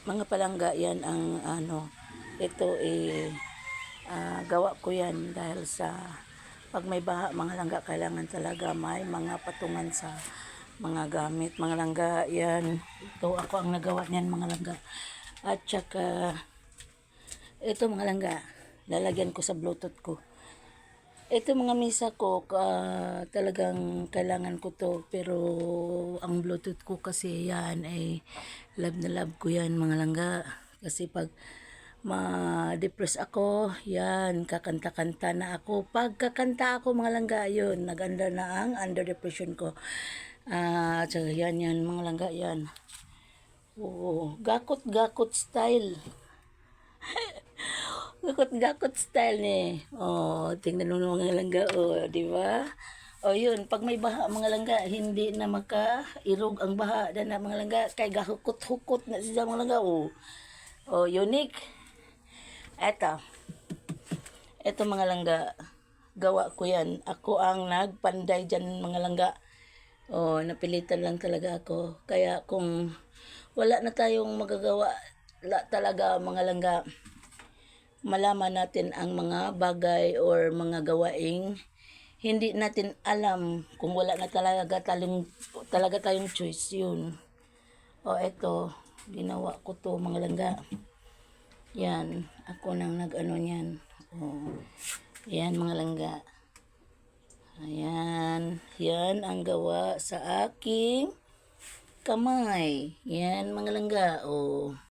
Mga palangga yan ang ito gawa ko yan dahil sa pag may baha mga langga kailangan talaga may mga patungan sa mga gamit. Mga langga yan, ito ako ang nagawa niyan mga langga. At saka ito mga langga, lalagyan ko sa bluetooth ko. Ito mga misa ko, talagang kailangan ko to. Pero ang bluetooth ko kasi yan ay love na love ko yan mga langga. Kasi pag ma-depress ako, yan, kakanta-kanta na ako. Pag kakanta ako mga langga, yun, nag-under na ang under depression ko. So yan, mga langga, yan. Oo, gakot-gakot style. Gakot-gakot style ni. Oh, tingnan mo mga langga, oh, di ba? O yun, pag may baha mga langga, hindi na makairog ang baha na mga langga, kay gahukot-hukot na siya mga langga, oh. Oh, unique. Eto mga langga, gawa ko yan. Ako ang nagpanday dyan mga langga. Oh, napilitan lang talaga ako. Kaya kung wala na tayong magagawa talaga mga langga, malaman natin ang mga bagay or mga gawaing hindi natin alam kung wala na talaga tayong choice yun. O eto, ginawa ko to mga langga. Yan, ako nang nag-ano niyan. O, yan mga langga. Ayan, yan ang gawa sa aking kamay. Yan mga langga. O,